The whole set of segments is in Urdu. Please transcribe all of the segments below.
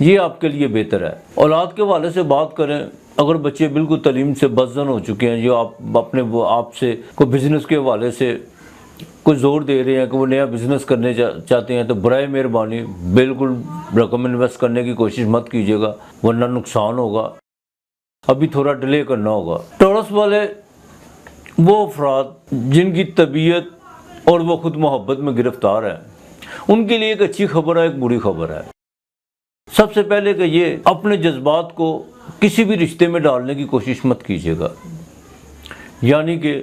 یہ آپ کے لیے بہتر ہے۔ اولاد کے حوالے سے بات کریں، اگر بچے بالکل تعلیم سے بدزن ہو چکے ہیں، جو آپ سے کوئی بزنس کے حوالے سے کوئی زور دے رہے ہیں کہ وہ نیا بزنس کرنے چاہتے ہیں، تو برائے مہربانی بالکل رقم انویسٹ کرنے کی کوشش مت کیجیے گا، ورنہ نقصان ہوگا، ابھی تھوڑا ڈیلے کرنا ہوگا۔ ٹورس والے وہ افراد جن کی طبیعت اور وہ خود محبت میں گرفتار ہیں، ان کے لیے ایک اچھی خبر ہے، ایک بری خبر ہے۔ سب سے پہلے کہ یہ اپنے جذبات کو کسی بھی رشتے میں ڈالنے کی کوشش مت کیجیے گا، یعنی کہ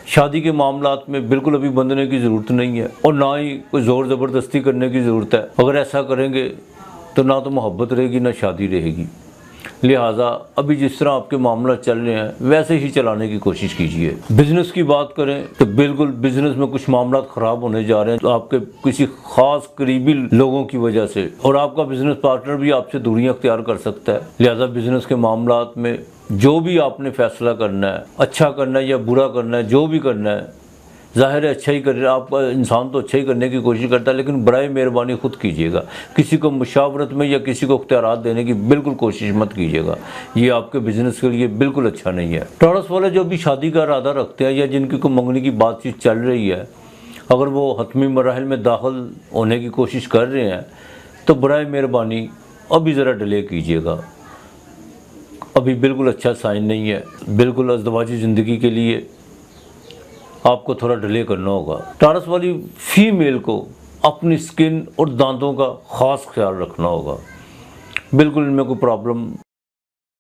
شادی کے معاملات میں بالکل ابھی بندھنے کی ضرورت نہیں ہے، اور نہ ہی کوئی زور زبردستی کرنے کی ضرورت ہے۔ اگر ایسا کریں گے تو نہ تو محبت رہے گی، نہ شادی رہے گی۔ لہٰذا ابھی جس طرح آپ کے معاملات چل رہے ہیں ویسے ہی چلانے کی کوشش کیجیے۔ بزنس کی بات کریں تو بالکل بزنس میں کچھ معاملات خراب ہونے جا رہے ہیں، تو آپ کے کسی خاص قریبی لوگوں کی وجہ سے، اور آپ کا بزنس پارٹنر بھی آپ سے دوریاں اختیار کر سکتا ہے۔ لہٰذا بزنس کے معاملات میں جو بھی آپ نے فیصلہ کرنا ہے، اچھا کرنا ہے یا برا کرنا ہے، جو بھی کرنا ہے، ظاہر ہے اچھا ہی کر رہا ہے، آپ کا انسان تو اچھا ہی کرنے کی کوشش کرتا ہے، لیکن برائے مہربانی خود کیجیے گا، کسی کو مشاورت میں یا کسی کو اختیارات دینے کی بالکل کوشش مت کیجیے گا، یہ آپ کے بزنس کے لیے بالکل اچھا نہیں ہے۔ ٹورس والے جو بھی شادی کا ارادہ رکھتے ہیں یا جن کی کوئی منگنی کی بات چیت چل رہی ہے، اگر وہ حتمی مراحل میں داخل ہونے کی کوشش کر رہے ہیں تو برائے مہربانی ابھی ذرا ڈیلے کیجیے گا، ابھی بالکل اچھا سائن نہیں ہے، بالکل ازدواجی زندگی کے لیے آپ کو تھوڑا ڈیلے کرنا ہوگا۔ ٹورس والی فیمیل کو اپنی سکن اور دانتوں کا خاص خیال رکھنا ہوگا، بالکل ان میں کوئی پرابلم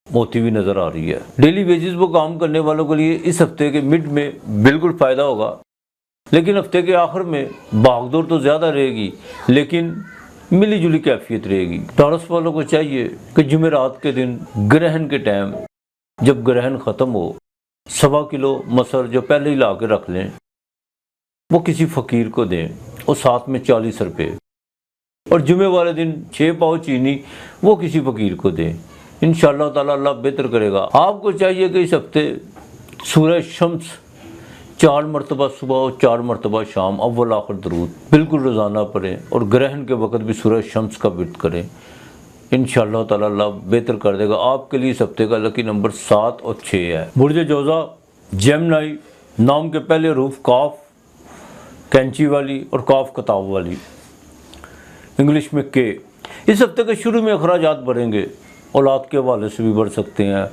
ہوتی ہوئی نظر آ رہی ہے۔ ڈیلی ویجز پر کام کرنے والوں کے لیے اس ہفتے کے مڈ میں بالکل فائدہ ہوگا، لیکن ہفتے کے آخر میں بھاگ دوڑ تو زیادہ رہے گی، لیکن ملی جلی کیفیت رہے گی۔ ٹورس والوں کو چاہیے کہ جمعرات کے دن گرہن کے ٹائم، جب گرہن ختم ہو، 1.25 کلو مسر جو پہلے ہی لا کے رکھ لیں، وہ کسی فقیر کو دیں، اور ساتھ میں 40 روپے، اور جمعے والے دن 6 پاؤ چینی وہ کسی فقیر کو دیں۔ انشاءاللہ تعالیٰ اللہ بہتر کرے گا۔ آپ کو چاہیے کہ اس ہفتے سورہ شمس 4 مرتبہ صبح اور 4 مرتبہ شام اول آخر درود بالکل روزانہ پڑھیں، اور گرہن کے وقت بھی سورہ شمس کا ورد کریں۔ انشاءاللہ تعالیٰ اللہ بہتر کر دے گا۔ آپ کے لیے اس ہفتے کا لکی نمبر 7 اور 6 ہے۔ برج جوزہ جیمنائی، نام کے پہلے حروف کاف کینچی والی اور کاف کتاب والی، انگلش میں کے۔ اس ہفتے کے شروع میں اخراجات بڑھیں گے، اولاد کے حوالے سے بھی بڑھ سکتے ہیں،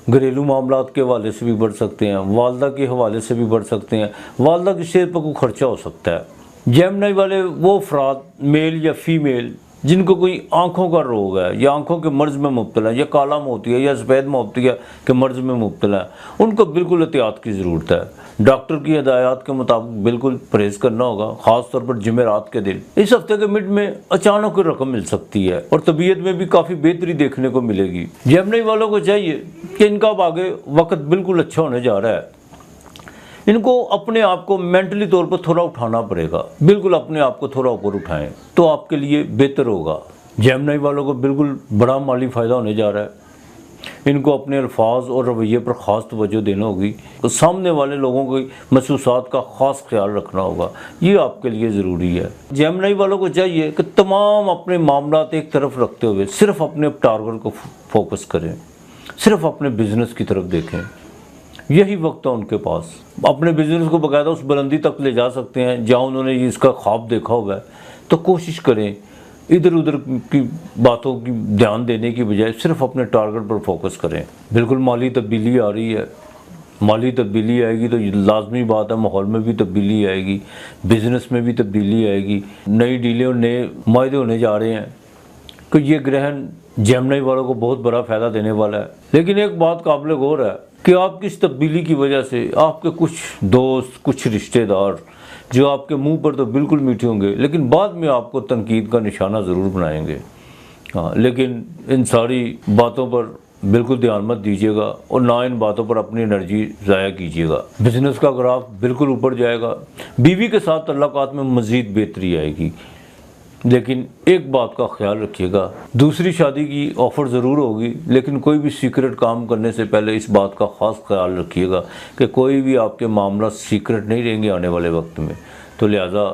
گھریلو معاملات کے حوالے سے بھی بڑھ سکتے ہیں، والدہ کے حوالے سے بھی بڑھ سکتے ہیں، والدہ کی صحت پر کوئی خرچہ ہو سکتا ہے۔ جیمنائی والے وہ افراد میل یا فیمیل جن کو کوئی آنکھوں کا روگ ہے یا آنکھوں کے مرض میں مبتلا ہے، یا کالا موتیا یا سفید موتیا کے مرض میں مبتلا ہے، ان کو بالکل احتیاط کی ضرورت ہے۔ ڈاکٹر کی ہدایات کے مطابق بالکل پرہیز کرنا ہوگا، خاص طور پر جمعرات کے دن۔ اس ہفتے کے مڈ میں اچانک کوئی رقم مل سکتی ہے، اور طبیعت میں بھی کافی بہتری دیکھنے کو ملے گی۔ جیمنائی والوں کو چاہیے کہ ان کا اب آگے وقت بالکل اچھا ہونے جا رہا ہے، ان کو اپنے آپ کو مینٹلی طور پر تھوڑا اٹھانا پڑے گا، بالکل اپنے آپ کو تھوڑا اوپر اٹھائیں تو آپ کے لیے بہتر ہوگا۔ جیمنائی والوں کو بالکل بڑا مالی فائدہ ہونے جا رہا ہے، ان کو اپنے الفاظ اور رویے پر خاص توجہ دینا ہوگی، تو سامنے والے لوگوں کی محسوسات کا خاص خیال رکھنا ہوگا، یہ آپ کے لیے ضروری ہے۔ جیمنائی والوں کو چاہیے کہ تمام اپنے معاملات ایک طرف رکھتے ہوئے صرف اپنے ٹارگٹ کو فوکس کریں، صرف اپنے بزنس کی طرف دیکھیں، یہی وقت ہے ان کے پاس۔ اپنے بزنس کو باقاعدہ اس بلندی تک لے جا سکتے ہیں جہاں انہوں نے اس کا خواب دیکھا ہوا ہے، تو کوشش کریں ادھر ادھر کی باتوں کی دھیان دینے کی بجائے صرف اپنے ٹارگٹ پر فوکس کریں۔ بالکل مالی تبدیلی آ رہی ہے، مالی تبدیلی آئے گی تو لازمی بات ہے ماحول میں بھی تبدیلی آئے گی، بزنس میں بھی تبدیلی آئے گی، نئی ڈیلیں اور نئے معاہدے ہونے جا رہے ہیں، کہ یہ گرہن جیمنائی والوں کو بہت بڑا فائدہ دینے والا ہے۔ لیکن ایک بات قابل غور ہے کہ آپ کی اس تبدیلی کی وجہ سے آپ کے کچھ دوست، کچھ رشتہ دار جو آپ کے منہ پر تو بالکل میٹھے ہوں گے، لیکن بعد میں آپ کو تنقید کا نشانہ ضرور بنائیں گے۔ لیکن ان ساری باتوں پر بالکل دھیان مت دیجیے گا، اور نہ ان باتوں پر اپنی انرجی ضائع کیجیے گا۔ بزنس کا گراف بالکل اوپر جائے گا، بیوی کے ساتھ تعلقات میں مزید بہتری آئے گی، لیکن ایک بات کا خیال رکھیے گا، دوسری شادی کی آفر ضرور ہوگی، لیکن کوئی بھی سیکرٹ کام کرنے سے پہلے اس بات کا خاص خیال رکھیے گا کہ کوئی بھی آپ کے معاملات سیکرٹ نہیں رہیں گے آنے والے وقت میں۔ تو لہٰذا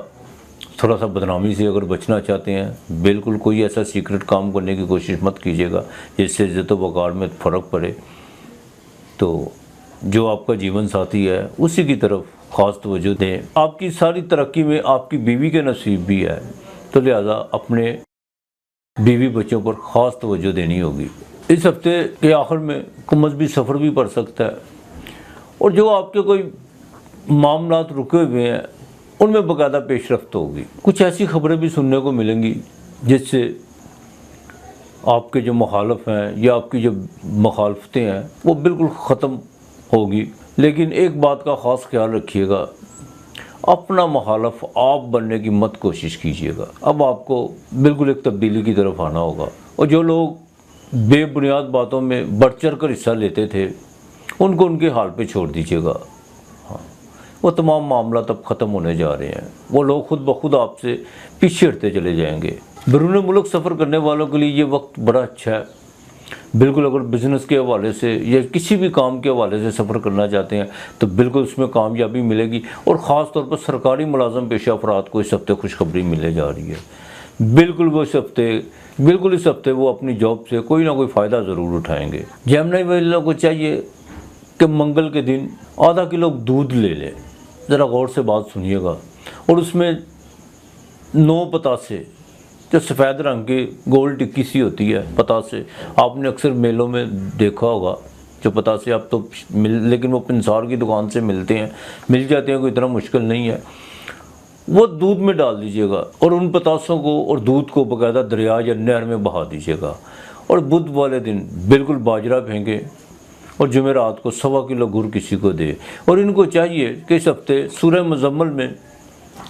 تھوڑا سا بدنامی سے اگر بچنا چاہتے ہیں، بالکل کوئی ایسا سیکرٹ کام کرنے کی کوشش مت کیجیے گا جس سے عزت و وقار میں فرق پڑے۔ تو جو آپ کا جیون ساتھی ہے اسی کی طرف خاص توجہ دیں۔ آپ کی ساری ترقی میں آپ کی بیوی کے نصیب بھی ہے، تو لہٰذا اپنے بیوی بچوں پر خاص توجہ دینی ہوگی۔ اس ہفتے کے آخر میں کمزبی سفر بھی پڑ سکتا ہے، اور جو آپ کے کوئی معاملات رکے ہوئے ہیں ان میں باقاعدہ پیش رفت ہوگی۔ کچھ ایسی خبریں بھی سننے کو ملیں گی جس سے آپ کے جو مخالف ہیں یا آپ کی جو مخالفتیں ہیں وہ بالکل ختم ہوگی۔ لیکن ایک بات کا خاص خیال رکھیے گا، اپنا مخالف آپ بننے کی مت کوشش کیجیے گا۔ اب آپ کو بالکل ایک تبدیلی کی طرف آنا ہوگا، اور جو لوگ بے بنیاد باتوں میں بڑھ چڑھ کر حصہ لیتے تھے ان کو ان کے حال پہ چھوڑ دیجیے گا۔ وہ تمام معاملات اب ختم ہونے جا رہے ہیں، وہ لوگ خود بخود آپ سے پیچھے ہٹتے چلے جائیں گے۔ بیرون ملک سفر کرنے والوں کے لیے یہ وقت بڑا اچھا ہے۔ بالکل اگر بزنس کے حوالے سے یا کسی بھی کام کے حوالے سے سفر کرنا چاہتے ہیں تو بالکل اس میں کامیابی ملے گی، اور خاص طور پر سرکاری ملازم پیشہ افراد کو اس ہفتے خوشخبری ملنے جا رہی ہے۔ بالکل اس ہفتے وہ اپنی جاب سے کوئی نہ کوئی فائدہ ضرور اٹھائیں گے۔ جیمنی والوں کو چاہیے کہ منگل کے دن آدھا کلو دودھ لے لیں، ذرا غور سے بات سنیے گا، اور اس میں 9 پتاسے، جو سفید رنگ کی گول ٹکی سی ہوتی ہے پتاسے، آپ نے اکثر میلوں میں دیکھا ہوگا جو پتاسے آپ تو لیکن وہ پنسار کی دکان سے مل جاتے ہیں، کوئی اتنا مشکل نہیں ہے، وہ دودھ میں ڈال دیجیے گا، اور ان پتاسوں کو اور دودھ کو باقاعدہ دریا یا نہر میں بہا دیجیے گا، اور بدھ والے دن بالکل باجرہ پھینکیں، اور جمعرات کو 1.25 کلو گڑ کسی کو دے۔ اور ان کو چاہیے کہ اس ہفتے سورہ مزمل میں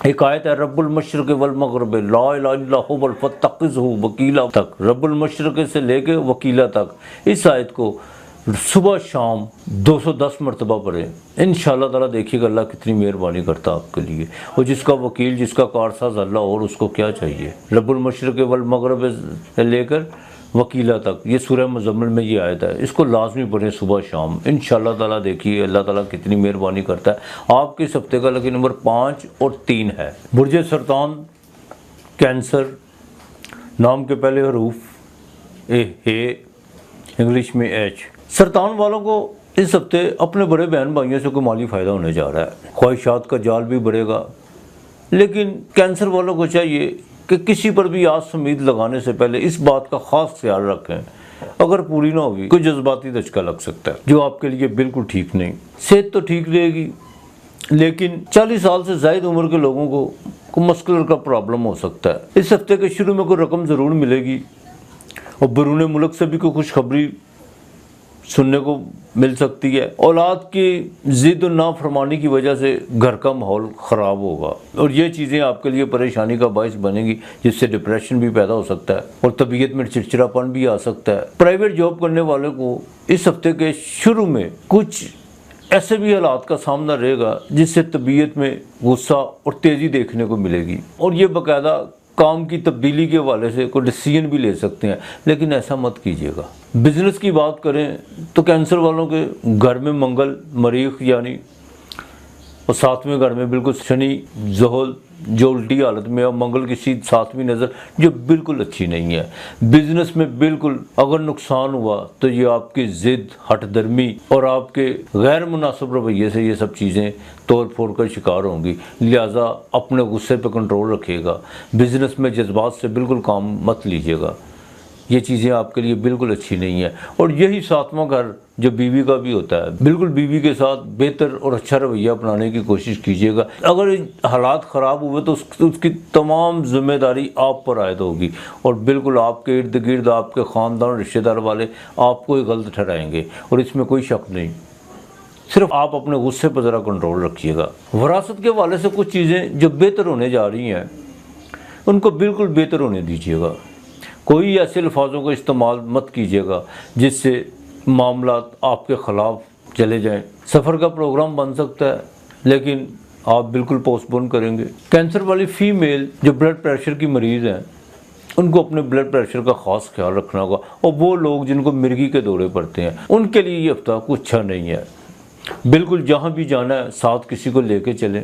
ایک آیت ہے، رب المشرق والمغرب لا الہ الا هو فاتخذہ وکیلا تک، رب المشرق سے لے کے وکیلا تک، اس آیت کو صبح شام 210 مرتبہ پڑھیں۔ انشاءاللہ تعالیٰ دیکھیے گا اللہ کتنی مہربانی کرتا آپ کے لیے، اور جس کا وکیل، جس کا کارساز اللہ، اور اس کو کیا چاہیے۔ رب المشرق والمغرب سے لے کر وکیلا تک، یہ سورہ مزمل میں یہ آیت ہے، اس کو لازمی پڑھیں صبح شام۔ انشاءاللہ تعالیٰ دیکھیے اللہ تعالیٰ کتنی مہربانی کرتا ہے۔ آپ کے اس ہفتے کا لکی نمبر 5 اور 3 ہے۔ برج سرطان، کینسر، نام کے پہلے حروف اے، انگلش میں ایچ۔ سرطان والوں کو اس ہفتے اپنے بڑے بہن بھائیوں سے کوئی مالی فائدہ ہونے جا رہا ہے، خواہشات کا جال بھی بڑھے گا، لیکن کینسر والوں کو چاہیے کہ کسی پر بھی آس امید لگانے سے پہلے اس بات کا خاص خیال رکھیں، اگر پوری نہ ہوگی کوئی جذباتی دھچکا لگ سکتا ہے جو آپ کے لیے بالکل ٹھیک نہیں۔ صحت تو ٹھیک رہے گی، لیکن 40 سال سے زائد عمر کے لوگوں کو مسکولر کا پرابلم ہو سکتا ہے۔ اس ہفتے کے شروع میں کوئی رقم ضرور ملے گی، اور بیرون ملک سے بھی کوئی خوشخبری سننے کو مل سکتی ہے۔ اولاد کی ضد و نافرمانی کی وجہ سے گھر کا ماحول خراب ہوگا، اور یہ چیزیں آپ کے لیے پریشانی کا باعث بنے گی، جس سے ڈپریشن بھی پیدا ہو سکتا ہے، اور طبیعت میں چڑچڑاپن بھی آ سکتا ہے۔ پرائیویٹ جاب کرنے والوں کو اس ہفتے کے شروع میں کچھ ایسے بھی حالات کا سامنا رہے گا جس سے طبیعت میں غصہ اور تیزی دیکھنے کو ملے گی، اور یہ باقاعدہ کام کی تبدیلی کے حوالے سے کوئی ڈیسیژن بھی لے سکتے ہیں، لیکن ایسا مت کیجیے گا۔ بزنس کی بات کریں تو کینسر والوں کے گھر میں منگل، مریخ یعنی، اور 7ویں گھر میں بالکل شنی، زحل جو الٹی حالت میں، اور منگل کی 7ویں نظر جو بالکل اچھی نہیں ہے۔ بزنس میں بالکل اگر نقصان ہوا تو یہ آپ کی ضد، ہٹ درمی اور آپ کے غیر مناسب رویے سے یہ سب چیزیں توڑ پھوڑ کا شکار ہوں گی، لہٰذا اپنے غصے پہ کنٹرول رکھیے گا۔ بزنس میں جذبات سے بالکل کام مت لیجیے گا، یہ چیزیں آپ کے لیے بالکل اچھی نہیں ہیں۔ اور یہی 7واں گھر جو بیوی کا بھی ہوتا ہے، بالکل بیوی کے ساتھ بہتر اور اچھا رویہ اپنانے کی کوشش کیجیے گا۔ اگر حالات خراب ہوئے تو اس کی تمام ذمہ داری آپ پر عائد ہوگی، اور بالکل آپ کے ارد گرد آپ کے خاندان اور رشتہ دار والے آپ کو ہی غلط ٹھہرائیں گے، اور اس میں کوئی شک نہیں۔ صرف آپ اپنے غصے پر ذرا کنٹرول رکھیے گا۔ وراثت کے حوالے سے کچھ چیزیں جو بہتر ہونے جا رہی ہیں ان کو بالکل بہتر ہونے دیجیے گا۔ کوئی ایسے الفاظوں کا استعمال مت کیجیے گا جس سے معاملات آپ کے خلاف چلے جائیں۔ سفر کا پروگرام بن سکتا ہے لیکن آپ بالکل پوسٹ پون کریں گے۔ کینسر والی فیمیل جو بلڈ پریشر کی مریض ہیں ان کو اپنے بلڈ پریشر کا خاص خیال رکھنا ہوگا، اور وہ لوگ جن کو مرگی کے دورے پڑتے ہیں ان کے لیے یہ ہفتہ کچھ اچھا نہیں ہے۔ بالکل جہاں بھی جانا ہے ساتھ کسی کو لے کے چلیں،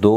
2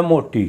MOT।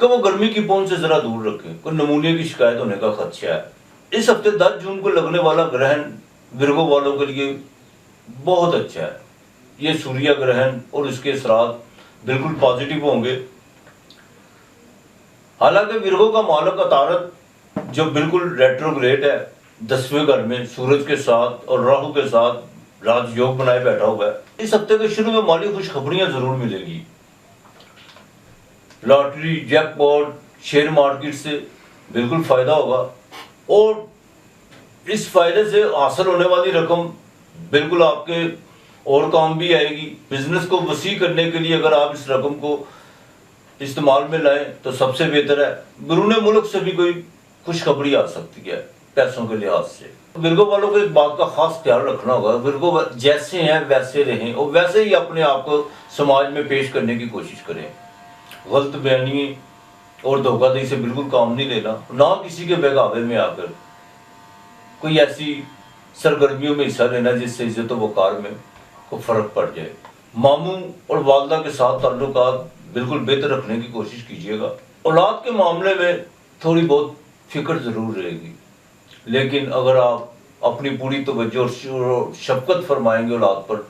کہ وہ گرمی کی پہنچ سے ذرا دور رکھیں، کوئی نمونیا کی شکایت ہونے کا خدشہ ہے۔ اس ہفتے 10 جون کو لگنے والا گرہن ورگو والوں کے لیے بہت اچھا ہے۔ یہ سوریہ گرہن اور اس کے اثرات بالکل پازیٹیو ہوں گے۔ حالانکہ ورگو کا مالک عطارد جو بالکل ریٹروگریڈ ہے 10ویں گھر میں سورج کے ساتھ اور راہو کے ساتھ راج یوگ بنائے بیٹھا ہوا ہے، اس ہفتے کے شروع میں مالی خوشخبریاں ضرور ملے گی۔ لاٹری، جیک پاٹ، شیئر مارکیٹ سے بالکل فائدہ ہوگا، اور اس فائدے سے حاصل ہونے والی رقم بالکل آپ کے اور کام بھی آئے گی۔ بزنس کو وسیع کرنے کے لیے اگر آپ اس رقم کو استعمال میں لائیں تو سب سے بہتر ہے۔ بیرون ملک سے بھی کوئی خوشخبری آ سکتی ہے پیسوں کے لحاظ سے۔ ورگو والوں کو ایک بات کا خاص خیال رکھنا ہوگا، ورگو جیسے ہیں ویسے رہیں اور ویسے ہی اپنے آپ کو سماج میں پیش کرنے کی کوشش کریں۔ غلط بیانی اور دھوکہ دہی سے بالکل کام نہیں لینا، نہ کسی کے بہکاوے میں آ کر کوئی ایسی سرگرمیوں میں حصہ لینا جس سے عزت و وقار میں کو فرق پڑ جائے۔ ماموں اور والدہ کے ساتھ تعلقات بالکل بہتر رکھنے کی کوشش کیجیے گا۔ اولاد کے معاملے میں تھوڑی بہت فکر ضرور رہے گی، لیکن اگر آپ اپنی پوری توجہ اور شفقت فرمائیں گے اولاد پر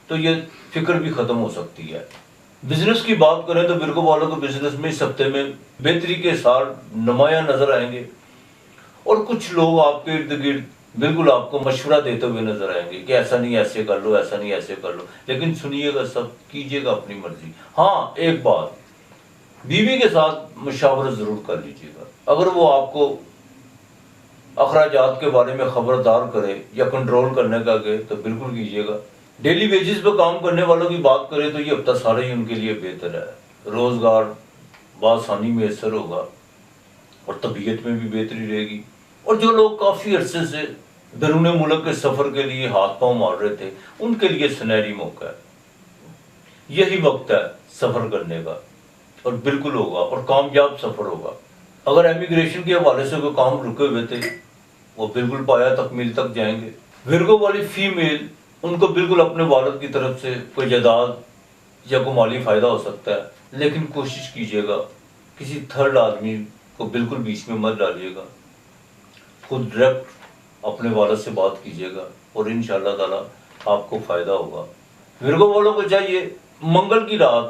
تو یہ فکر بھی ختم ہو سکتی ہے۔ بزنس کی بات کریں تو ورگو والوں کو بزنس میں اس ہفتے میں بہتری کے سال نمایاں نظر آئیں گے، اور کچھ لوگ آپ کے ارد گرد بالکل آپ کو مشورہ دیتے ہوئے نظر آئیں گے کہ ایسا نہیں ایسے کر لو، ایسا نہیں ایسے کر لو، لیکن سنیے گا سب، کیجیے گا اپنی مرضی۔ ہاں ایک بات، بیوی کے ساتھ مشاورت ضرور کر لیجیے گا، اگر وہ آپ کو اخراجات کے بارے میں خبردار کرے یا کنٹرول کرنے کا کہے تو بالکل کیجیے گا۔ ڈیلی ویجز پہ کام کرنے والوں کی بات کریں تو یہ ہفتہ سارے ہی ان کے لیے بہتر ہے۔ روزگار بآسانی میسر ہوگا اور طبیعت میں بھی بہتری رہے گی، اور جو لوگ کافی عرصے سے بیرون ملک کے سفر کے لیے ہاتھ پاؤں مار رہے تھے ان کے لیے سنہری موقع ہے۔ یہی وقت ہے سفر کرنے کا، اور بالکل ہوگا اور کامیاب سفر ہوگا۔ اگر امیگریشن کے حوالے سے کوئی کام رکے ہوئے تھے وہ بالکل پایا تکمیل تک جائیں گے۔ ورگو والی فیمیل، ان کو بالکل اپنے والد کی طرف سے کوئی جائیداد یا کوئی مالی فائدہ ہو سکتا ہے، لیکن کوشش کیجیے گا کسی تھرڈ آدمی کو بالکل بیچ میں مت ڈالیے گا، خود ڈائریکٹ اپنے والد سے بات کیجیے گا اور انشاءاللہ تعالی آپ کو فائدہ ہوگا۔ ورگو والوں کو چاہیے منگل کی رات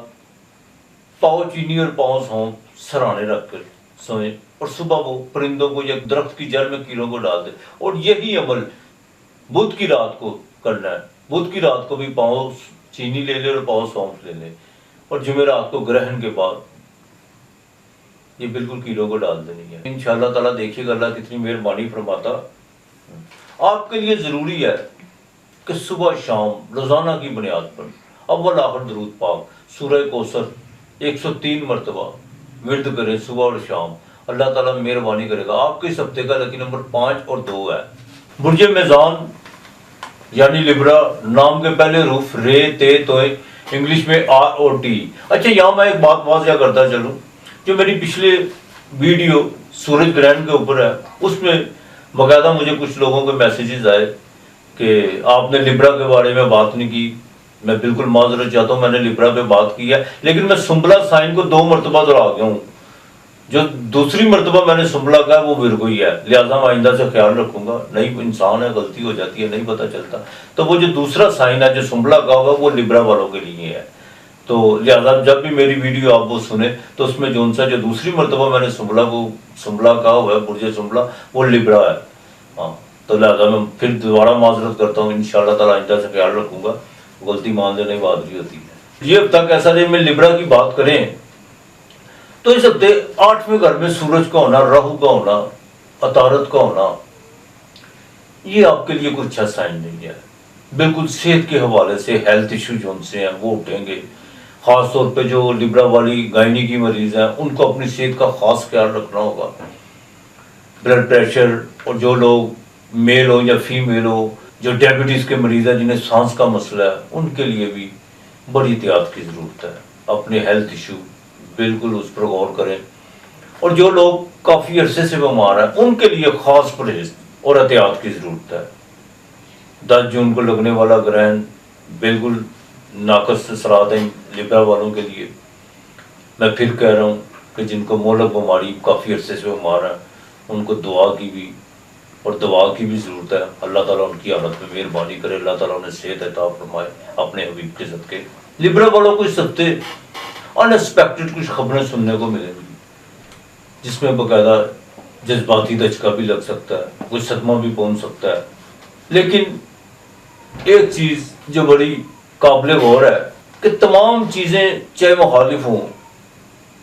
پاؤ چینی اور پاؤ سونف سرانے رکھ کر سوئیں، اور صبح وہ پرندوں کو یا درخت کی جڑ میں کیڑوں کو ڈال دیں، اور یہی عمل بدھ کی رات کو کرنا ہے۔ بدھ کی رات کو بھی پاؤ چینی لے لیں اور پاؤ سونف لے لیں، اور جمعرات کو گرہن کے بعد یہ بالکل کیڑوں کو ڈال دینی ہے۔ انشاءاللہ تعالیٰ دیکھیے گا اللہ کتنی مہربانی فرماتا۔ آپ کے لیے ضروری ہے کہ صبح شام روزانہ کی بنیاد پر اول آخر درود پاک سورہ کوثر 103 مرتبہ ورد کریں صبح اور شام، اللہ تعالیٰ مہربانی کرے گا۔ آپ کے اس ہفتے کا لکی نمبر 5 اور 2 ہے۔ برج میزان یعنی لبرا، نام کے پہلے حروف رے تے توئے، انگلش میں آر اور ٹی۔ اچھا یہاں میں ایک بات واضح کرتا چلوں، جو میری پچھلے ویڈیو سورج گرہن کے اوپر ہے اس میں باقاعدہ مجھے کچھ لوگوں کے میسیجز آئے کہ آپ نے لبرا کے بارے میں بات نہیں کی۔ میں بالکل معذرت چاہتا ہوں، میں نے لبرا پہ بات کی ہے، لیکن میں سنبلا سائن کو 2 مرتبہ دہرا گیا ہوں۔ جو دوسری مرتبہ میں نے سنبلا کہا وہ ورگو ہی ہے، لہٰذا میں آئندہ سے خیال رکھوں گا، نہیں انسان ہے غلطی ہو جاتی ہے، نہیں پتہ چلتا، تو وہ جو دوسرا سائن ہے جو سنبلا کا ہوگا وہ لبرا والوں کے لیے ہے۔ تو لہٰذا جب بھی میری ویڈیو آپ وہ سنیں تو اس میں جو دوسری مرتبہ میں نے سنبلا کہا ہوا ہے، برج سنبلا وہ لبرا ہے۔ ہاں تو لہٰذا میں پھر دوبارہ معذرت کرتا ہوں، انشاءاللہ تعالیٰ آئندہ سے خیال رکھوں گا، غلطی مان لینے بہادری ہوتی ہے۔ یہ ہفتہ کیسا رہے؟ میں لبرا کی بات کریں تو اس ہفتے 8ویں گھر میں سورج کا ہونا، راہو کا ہونا، عطارد کا ہونا، یہ آپ کے لیے کوئی اچھا سائن نہیں ہے۔ بالکل صحت کے حوالے سے ہیلتھ ایشو جو ان سے ہیں وہ اٹھیں گے، خاص طور پہ جو لبرا والی گائنی کی مریض ہیں ان کو اپنی صحت کا خاص خیال رکھنا ہوگا۔ بلڈ پریشر، اور جو لوگ میل ہو یا فیمیل ہو جو ڈائبٹیز کے مریض ہیں جنہیں سانس کا مسئلہ ہے ان کے لیے بھی بڑی احتیاط کی ضرورت ہے۔ اپنے ہیلتھ ایشو بالکل اس پر غور کریں، اور جو لوگ کافی عرصے سے بیمار ہیں ان کے لیے خاص پرہیز اور احتیاط کی ضرورت ہے۔ 10 جون کو لگنے والا گرہن بالکل ناقص اثرات ہیں لبرا والوں کے لیے۔ میں پھر کہہ رہا ہوں کہ جن کو مہلک بیماری کافی عرصے سے بیمار ہیں، ان کو دعا کی بھی اور دعا کی بھی ضرورت ہے۔ اللہ تعالیٰ ان کی حالت میں مہربانی کرے، اللہ تعالیٰ انہیں صحت عطا فرمائے اپنے حبیب کے صدقے۔ لبرا والوں کو اس ہفتے ان ایکسپیکٹڈ کچھ خبریں سننے کو ملیں گی، جس میں باقاعدہ جذباتی دھچکا بھی لگ سکتا ہے، کچھ صدمہ بھی پہنچ سکتا ہے۔ لیکن ایک چیز جو بڑی قابل غور ہے کہ تمام چیزیں چاہے مخالف ہوں،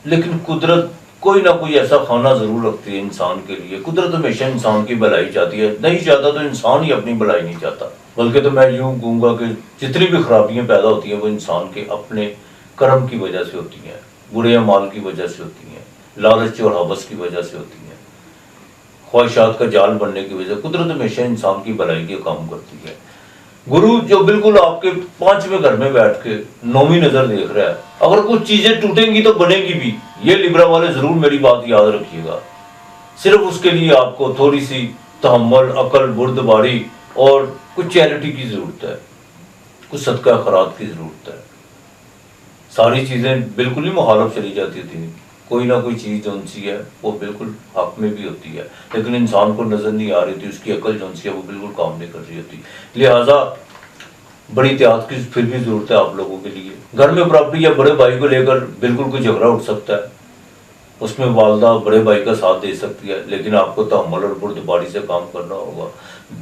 لیکن قدرت کوئی نہ کوئی ایسا کھانا ضرور رکھتی ہے انسان کے لیے۔ قدرت ہمیشہ انسان کی بھلائی چاہتی ہے، نہیں چاہتا تو انسان ہی اپنی بھلائی نہیں چاہتا۔ بلکہ تو میں یوں کہوں گا کہ جتنی بھی خرابیاں پیدا ہوتی ہیں وہ انسان کے اپنے کرم کی وجہ سے ہوتی ہیں، برے اعمال کی وجہ سے ہوتی ہیں، لالچ اور حوث کی وجہ سے ہوتی ہیں، خواہشات کا جال بننے کی وجہ سے۔ قدرت ہمیشہ انسان کی بھلائی کے کام کرتی ہے۔ گرو جو بالکل آپ کے 5ویں گھر میں بیٹھ کے 9ویں نظر دیکھ رہا ہے، اگر کچھ چیزیں ٹوٹیں گی تو بنے گی بھی، یہ لبرا والے ضرور میری بات یاد رکھیے گا۔ صرف اس کے لیے آپ کو تھوڑی سی تحمل، عقل، بردباری اور کچھ چیریٹی کی ضرورت ہے، کچھ صدقہ خیرات کی ضرورت ہے۔ ساری چیزیں بالکل ہی مخالف چلی جاتی تھیں، کوئی نہ کوئی چیز جون سی ہے وہ بالکل حق میں بھی ہوتی ہے، لیکن انسان کو نظر نہیں آ رہی تھی، اس کی عقل جون سی ہے وہ بالکل کام نہیں کر رہی ہوتی۔ لہٰذا بڑی احتیاط کی پھر بھی ضرورت ہے آپ لوگوں کے لیے۔ گھر میں پراپرٹی یا بڑے بھائی کو لے کر بالکل کوئی جھگڑا اٹھ سکتا ہے، اس میں والدہ بڑے بھائی کا ساتھ دے سکتی ہے، لیکن آپ کو تحمل اور بردباری سے کام کرنا ہوگا،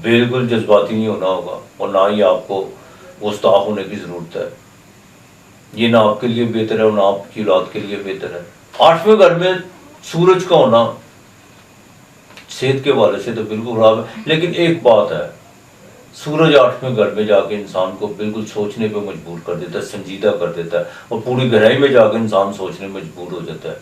بالکل جذباتی نہیں ہونا ہوگا، اور نہ ہی آپ کو گستاخ ہونے کی ضرورت ہے۔ یہ نہ آپ کے لیے بہتر ہے اور نہ آپ کی اولاد کے لیے بہتر ہے۔ 8ویں گھر میں سورج کا ہونا صحت کے حوالے سے تو بالکل خراب ہے، لیکن ایک بات ہے، سورج 8ویں گھر میں جا کے انسان کو بالکل سوچنے پہ مجبور کر دیتا ہے، سنجیدہ کر دیتا ہے، اور پوری گہرائی میں جا کے انسان سوچنے میں مجبور ہو جاتا ہے۔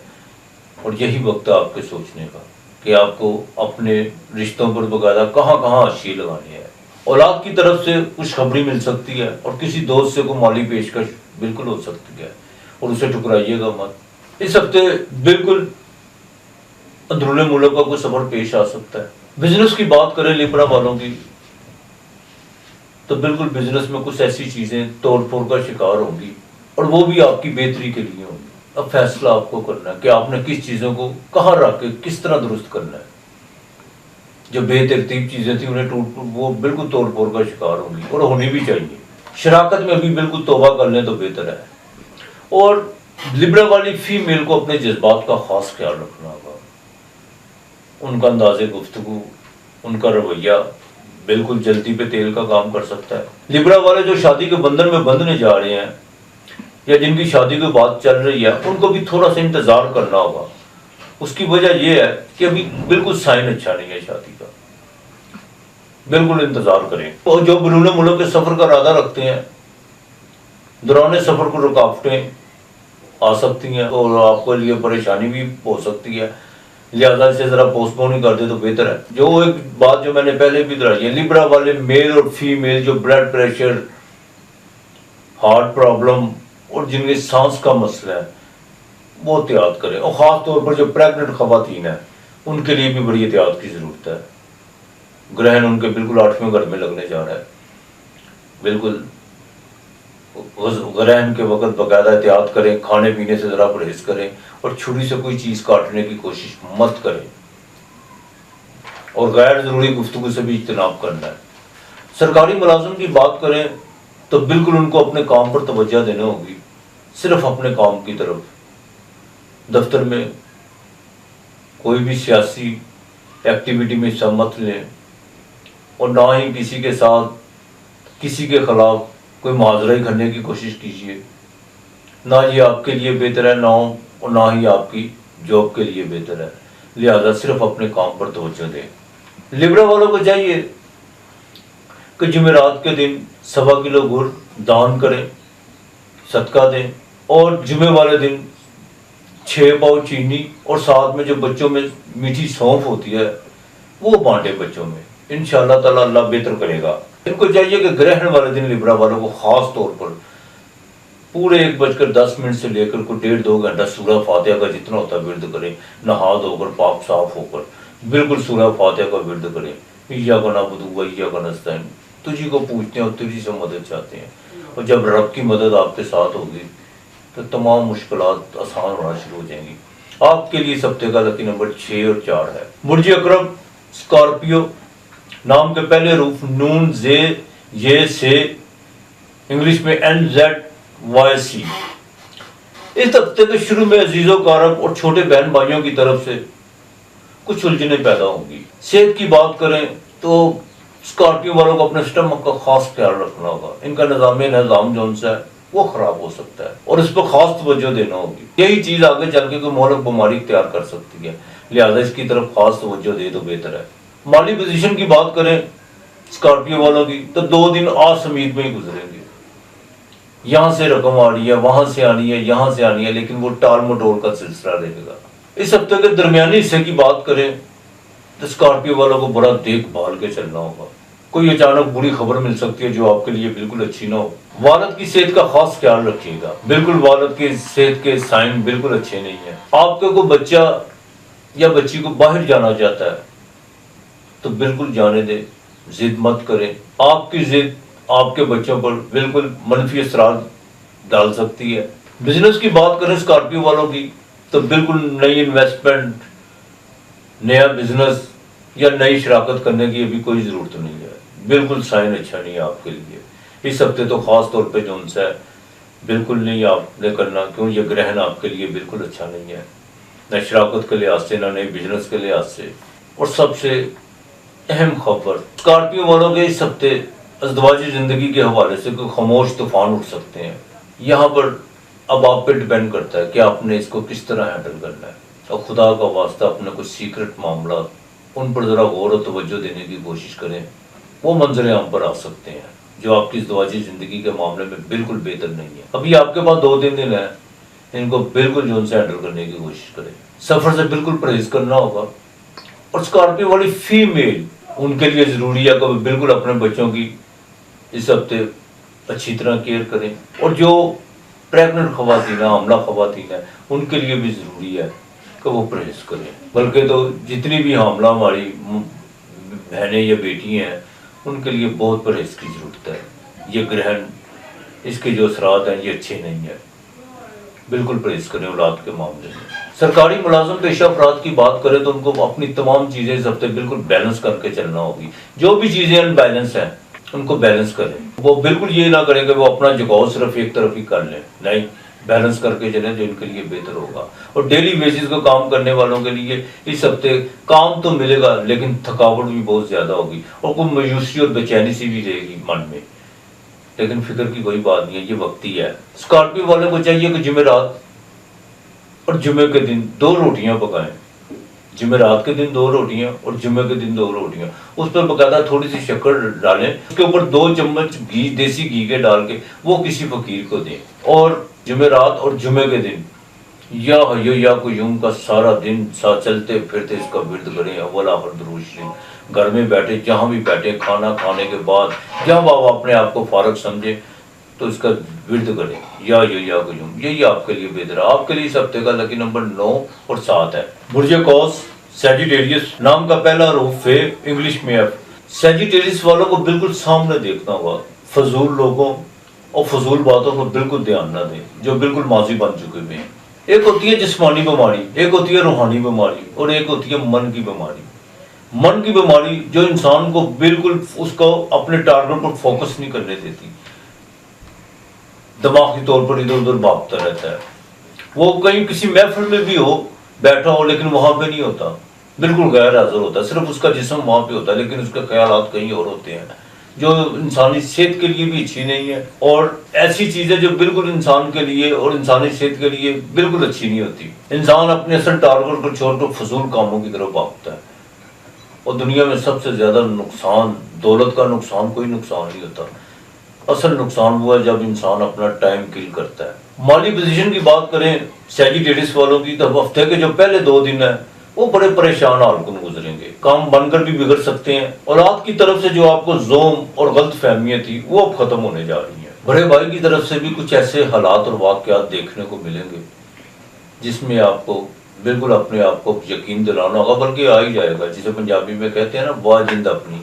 اور یہی وقت ہے آپ کے سوچنے کا کہ آپ کو اپنے رشتوں پر باقاعدہ کہاں کہاں حاشیے لگانے ہیں۔ اولاد کی طرف سے خوشخبری مل سکتی ہے، اور کسی دوست سے کوئی مالی پیشکش بالکل ہو سکتی ہے، اور اسے ٹھکرائیے گا مت۔ اس ہفتے بالکل اندرون ملک کا کوئی سفر پیش آ سکتا ہے۔ بزنس کی بات کریں لبرا والوں کی، تو بالکل بزنس میں کچھ ایسی چیزیں توڑ پھوڑ کا شکار ہوں گی، اور وہ بھی آپ کی بہتری کے لیے ہوں گی۔ اب فیصلہ آپ کو کرنا ہے کہ آپ نے کس چیزوں کو کہاں رکھ کے کس طرح درست کرنا ہے۔ جو بے ترتیب چیزیں تھیں انہیں وہ بالکل توڑ پھوڑ کا شکار ہوں گی، اور ہونی بھی چاہیے۔ شراکت میں بھی بالکل توبہ کر لیں تو بہتر ہے۔ اور لبرا والی فیمیل کو اپنے جذبات کا خاص خیال رکھنا ہوگا۔ ان کا انداز گفتگو، ان کا رویہ بالکل جلدی پہ تیل کا کام کر سکتا ہے۔ لبرا والے جو شادی کے بندھن میں بندھنے جا رہے ہیں، یا جن کی شادی کی بات چل رہی ہے، ان کو بھی تھوڑا سا انتظار کرنا ہوگا۔ اس کی وجہ یہ ہے کہ ابھی بالکل سائن اچھا نہیں ہے شادی کا، بالکل انتظار کریں۔ اور جو بیرون ملک کے سفر کا ارادہ رکھتے ہیں، دوران سفر کو رکاوٹیں آ سکتی ہیں اور آپ کے لیے پریشانی بھی ہو سکتی ہے، لہٰذا اسے ذرا پوسٹ پون ہی کر دے تو بہتر ہے۔ جو ایک بات جو میں نے پہلے بھی دہرائی ہے، لبرا والے میل اور فیمیل جو بلڈ پریشر، ہارٹ پرابلم اور جن کے سانس کا مسئلہ ہے وہ احتیاط کریں، اور خاص طور پر جو پریگننٹ خواتین ہیں ان کے لیے بھی بڑی احتیاط کی ضرورت ہے۔ گرہن ان کے بالکل 8ویں گھر میں لگنے جا رہا ہے، بالکل گرہن کے وقت باقاعدہ احتیاط کریں، کھانے پینے سے ذرا پرہیز کریں، اور چھری سے کوئی چیز کاٹنے کی کوشش مت کریں، اور غیر ضروری گفتگو سے بھی اجتناب کرنا ہے۔ سرکاری ملازم کی بات کریں تو بالکل ان کو اپنے کام پر توجہ دینا ہوگی، صرف اپنے کام کی طرف۔ دفتر میں کوئی بھی سیاسی ایکٹیویٹی میں حصہ مت لیں، اور نہ ہی کسی کے ساتھ کسی کے خلاف کوئی معاذرہ ہی کرنے کی کوشش کیجیے۔ نہ یہ آپ کے لیے بہتر ہے، اور نہ ہی آپ کی جاب کے لیے بہتر ہے، لہذا صرف اپنے کام پر توجہ دیں۔ لبرا والوں کو چاہیے کہ جمعرات کے دن 1.25 کلو گڑ دان کریں، صدقہ دیں، اور جمعے والے دن 6 پاؤ چینی اور ساتھ میں جو بچوں میں میٹھی سونف ہوتی ہے وہ بانٹے بچوں میں، انشاءاللہ تعالیٰ اللہ بہتر کرے گا۔ ان کو چاہیے کہ گرہن والے دن لبرا والوں کو خاص طور پر پورے 1:10 سے لے کر کوئی 1.5-2 گھنٹہ سورہ فاتحہ کا جتنا ہوتا ہے ورد کریں، نہا دھو کر پاک صاف ہو کر بالکل سورہ فاتحہ کا ورد کریں۔ ایاک نعبد و ایاک نستعین، تجھی کو پوچھتے ہیں اور تجھی سے مدد چاہتے ہیں، اور جب رب کی مدد آپ کے ساتھ ہوگی تو تمام مشکلات آسان ہونا شروع ہو جائیں گی۔ آپ کے لیے اس ہفتے کا لکی نمبر 6 اور 4 ہے۔ برج اکرم اسکارپیو، نام کے پہلے حروف نون زے یہ سے، انگلش میں NZYC۔ اس ہفتے کے شروع میں عزیز و اقارب اور چھوٹے بہن بھائیوں کی طرف سے کچھ الجھنیں پیدا ہوں گی۔ صحت کی بات کریں تو اسکارپیو والوں کو اپنے اسٹمک کا خاص خیال رکھنا ہوگا۔ ان کا نظام جو ہے وہ خراب ہو سکتا ہے اور اس پر خاص توجہ دینا ہوگی۔ یہی چیز آگے چل کے کوئی مہلک بیماری اختیار کر سکتی ہے، لہذا اس کی طرف خاص توجہ دے تو بہتر ہے۔ مالی پوزیشن کی بات کریں اسکارپیو والوں کی تو 2 دن آسمید میں ہی گزریں گے۔ یہاں سے رقم آ رہی ہے، وہاں سے آنی ہے، یہاں سے آنی ہے، لیکن وہ ٹال مٹول کا سلسلہ رہے گا۔ اس ہفتے کے درمیانی حصے کی بات کریں تو اسکارپیو والوں کو بڑا دیکھ بھال کے چلنا ہوگا۔ کوئی اچانک بری خبر مل سکتی ہے جو آپ کے لیے بالکل اچھی نہ ہو۔ والد کی صحت کا خاص خیال رکھیے گا، بالکل والد کی صحت کے سائن بالکل اچھے نہیں ہیں۔ آپ کے کوئی بچہ یا بچی کو باہر جانا چاہتا ہے تو بالکل جانے دیں، ضد مت کریں۔ آپ کی ضد آپ کے بچوں پر بالکل منفی اثرات ڈال سکتی ہے۔ بزنس کی بات کریں اسکارپیو والوں کی تو بالکل نئی انویسٹمنٹ، نیا بزنس یا نئی شراکت کرنے کی ابھی کوئی ضرورت نہیں ہے، بالکل سائن اچھا نہیں ہے آپ کے لیے۔ اس ہفتے تو خاص طور پہ جو ان سے بالکل نہیں آپ نے کرنا، کیوں یہ گرہن آپ کے لیے بالکل اچھا نہیں ہے، نہ شراکت کے لحاظ سے، نہ نئے بزنس کے لحاظ سے۔ اور سب سے اہم خبر اسکارپیو والوں کے اس ہفتے ازدواجی زندگی کے حوالے سے کوئی خاموش طوفان اٹھ سکتے ہیں۔ یہاں پر اب آپ پہ ڈیپینڈ کرتا ہے کہ آپ نے اس کو کس طرح ہینڈل کرنا ہے، اور خدا کا واسطہ اپنے کچھ سیکرٹ معاملات ان پر ذرا غور و توجہ دینے کی کوشش کریں، وہ منظر عام پر آ سکتے ہیں جو آپ کی ازدواجی زندگی کے معاملے میں بالکل بہتر نہیں ہے۔ ابھی آپ کے پاس 2-3 دن ہیں، ان کو بالکل جو ان سے ہینڈل کرنے کی کوشش کریں۔ سفر سے بالکل پرہیز کرنا ہوگا۔ اور اسکارپیو والی فیمیل، ان کے لیے ضروری ہے کہ بالکل اپنے بچوں کی اس ہفتے اچھی طرح کیئر کریں، اور جو پریگننٹ خواتین ہیں، حاملہ خواتین ہیں، ان کے لیے بھی ضروری ہے کہ وہ پرہیز کریں۔ بلکہ تو جتنی بھی حاملہ ہماری بہنیں یا بیٹی ہیں ان کے لیے بہت پرہیز کی ضرورت ہے۔ یہ گرہن، اس کے جو اثرات ہیں یہ اچھے نہیں ہیں، بالکل پرہیز کریں اولاد کے معاملے میں۔ سرکاری ملازم پیشہ افراد کی بات کریں تو ان کو اپنی تمام چیزیں اس ہفتے بالکل بیلنس کر کے چلنا ہوگی۔ جو بھی چیزیں ان بیلنس ہیں ان کو بیلنس کریں۔ وہ بالکل یہ نہ کریں کہ وہ اپنا جھکاؤ صرف ایک طرف ہی کر لیں، نہیں، بیلنس کر کے چلیں جو ان کے لیے بہتر ہوگا۔ اور ڈیلی بیسس کو کام کرنے والوں کے لیے اس ہفتے کام تو ملے گا لیکن تھکاوٹ بھی بہت زیادہ ہوگی، اور کوئی مایوسی اور بے چینی سی بھی رہے گی من میں، لیکن فکر کی کوئی بات نہیں ہے، یہ وقتی ہے۔ اسکارپیو والے کو چاہیے کہ جمعرات اور جمعے کے دن 2 روٹیاں پکائیں، جمعرات کے دن 2 روٹیاں اور جمعے کے دن 2 روٹیاں، اس پر باقاعدہ تھوڑی سی شکر ڈالیں، اس کے اوپر 2 چمچ گھی، دیسی گھی کے ڈال کے وہ کسی فقیر کو دیں۔ اور جمعرات اور جمعے کے دن یا حیو یا قیوم کا سارا دن ساتھ چلتے پھرتے اس کا ورد کریں، اول آخر درود شریف، گھر میں بیٹھے جہاں بھی بیٹھے، کھانا کھانے کے بعد جب آپ اپنے آپ کو فارغ سمجھیں تو اس کا ورد کریں، یا حیو یا قیوم، یہی آپ کے لیے بہتر ہے۔ آپ کے لیے اس ہفتے کا لکی نمبر 9 اور 7 ہے۔ برج قوس سیجیٹیریس، نام کا پہلا حروف ہے، انگلش میں ایف۔ سیجیٹیریس والوں کو بالکل سامنے دیکھنا ہوگا، فضول لوگوں اور فضول باتوں پر بالکل دھیان نہ دیں جو بالکل ماضی بن چکے ہوئے ہیں۔ ایک ہوتی ہے جسمانی بیماری، ایک ہوتی ہے روحانی بیماری، اور ایک ہوتی ہے من کی بیماری۔ من کی بیماری جو انسان کو بالکل اس کو اپنے ٹارگٹ پر فوکس نہیں کرنے دیتی، دماغی طور پر ادھر ادھر بھاگتا رہتا ہے۔ وہ کہیں کسی محفل میں بھی ہو، بیٹھا ہو، لیکن وہاں پہ نہیں ہوتا، بالکل غیر حاضر ہوتا ہے، صرف اس کا جسم وہاں پہ ہوتا ہے لیکن اس کے خیالات کہیں اور ہوتے ہیں، جو انسانی صحت کے لیے بھی اچھی نہیں ہے، اور ایسی چیزیں جو بالکل انسان کے لیے اور انسانی صحت کے لیے بالکل اچھی نہیں ہوتی۔ انسان اپنے اصل ٹارگٹ کو چھوڑ کر فضول کاموں کی طرف بھاگتا ہے، اور دنیا میں سب سے زیادہ نقصان، دولت کا نقصان کوئی نقصان نہیں ہوتا، اصل نقصان ہوا ہے جب انسان اپنا ٹائم کل کرتا ہے۔ مالی پوزیشن کی بات کریں سیجیٹیریس والوں کی تو ہفتے کے جو پہلے 2 دن ہیں وہ بڑے پریشان حال کن گزریں گے، کام بن کر بھی بگڑ سکتے ہیں۔ اولاد کی طرف سے جو آپ کو زوم اور غلط فہمیاں تھی وہ اب ختم ہونے جا رہی ہیں۔ بڑے بھائی کی طرف سے بھی کچھ ایسے حالات اور واقعات دیکھنے کو ملیں گے جس میں آپ کو بالکل اپنے آپ کو یقین دلانا ہوگا، بلکہ آ ہی جائے گا، جسے پنجابی میں کہتے ہیں نا واجند اپنی،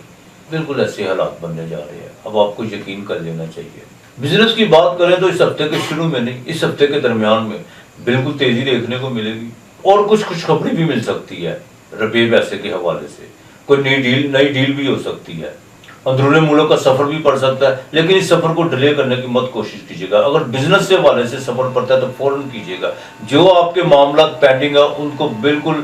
بالکل ایسے حالات بننے جا رہے ہیں، اب آپ کو یقین کر لینا چاہیے۔ بزنس کی بات کریں تو اس ہفتے کے شروع میں نہیں، اس ہفتے کے درمیان میں بالکل تیزی دیکھنے کو ملے گی، اور کچھ خوشخبری بھی مل سکتی ہے ربے پیسے کے حوالے سے، کوئی نئی ڈیل بھی ہو سکتی ہے، اندرون ملک کا سفر بھی پڑ سکتا ہے، لیکن اس سفر کو ڈیلے کرنے کی مت کوشش کیجیے گا۔ اگر بزنس کے حوالے سے سفر پڑتا ہے تو فوراً کیجیے گا۔ جو آپ کے معاملات پینڈنگ ہیں ان کو بالکل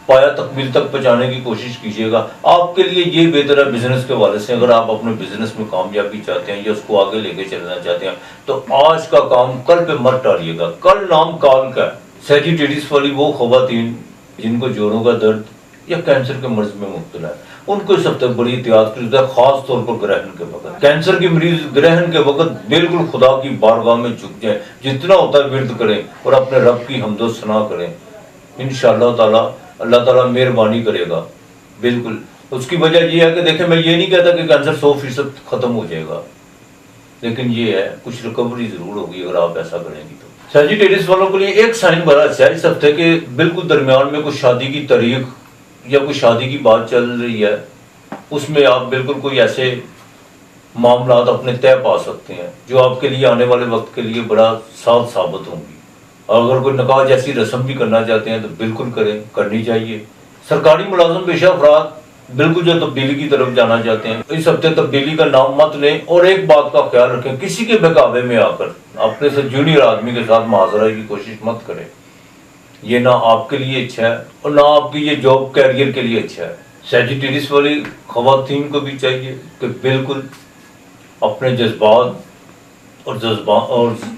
پایا تکمیل تک پہنچانے کی کوشش کیجیے گا۔ آپ کے لیے یہ بہتر ہے بزنس کے حوالے سے، اگر آپ اپنے بزنس میں کامیابی چاہتے ہیں یا اس کو آگے لے کے چلنا چاہتے ہیں تو آج کا کام کل پہ مت ڈالیے گا۔ کل نام کال کا ہے۔ سیجیٹیریس والی وہ خواتین جن کو جوڑوں کا درد یا کینسر کے مرض میں مبتلا ہے، ان کو اس ہفتے بڑی احتیاط کی ضرورت ہے، خاص طور پر گرہن کے وقت۔ کینسر کے مریض گرہن کے وقت بالکل خدا کی بارگاہ میں جھک جائیں، جتنا ہوتا ہے ورد کریں اور اپنے رب کی حمد و ثنا کریں۔ انشاءاللہ تعالی اللہ تعالیٰ مہربانی کرے گا۔ بالکل اس کی وجہ یہ ہے کہ دیکھیں، میں یہ نہیں کہتا کہ کینسر 100% ختم ہو جائے گا، لیکن یہ ہے کچھ ریکوری ضرور ہوگی اگر آپ ایسا کریں گی تو۔ سیجیٹیریس والوں کے لیے ایک سائن بڑا اچھا ہے، اس ہفتے کے بالکل درمیان میں کوئی شادی کی تاریخ یا کوئی شادی کی بات چل رہی ہے، اس میں آپ بالکل کوئی ایسے معاملات اپنے طے پا سکتے ہیں جو آپ کے لیے آنے والے وقت کے لیے بڑا ساتھ ثابت ہوں گی۔ اور اگر کوئی نکاح جیسی رسم بھی کرنا چاہتے ہیں تو بالکل کریں، کرنی چاہیے۔ سرکاری ملازم پیشہ افراد بالکل جو تبدیلی کی طرف جانا چاہتے ہیں، اس ہفتے تبدیلی کا نام مت لیں، اور ایک بات کا خیال رکھیں، کسی کے بہکاوے میں آ کر اپنے سے جونیئر آدمی کے ساتھ معاذرہ کی کوشش مت کریں۔ یہ نہ آپ کے لیے اچھا ہے اور نہ آپ کی یہ جاب کیریئر کے لیے اچھا ہے۔ سیجیٹیریس والی خواتین کو بھی چاہیے کہ بالکل اپنے جذبات اور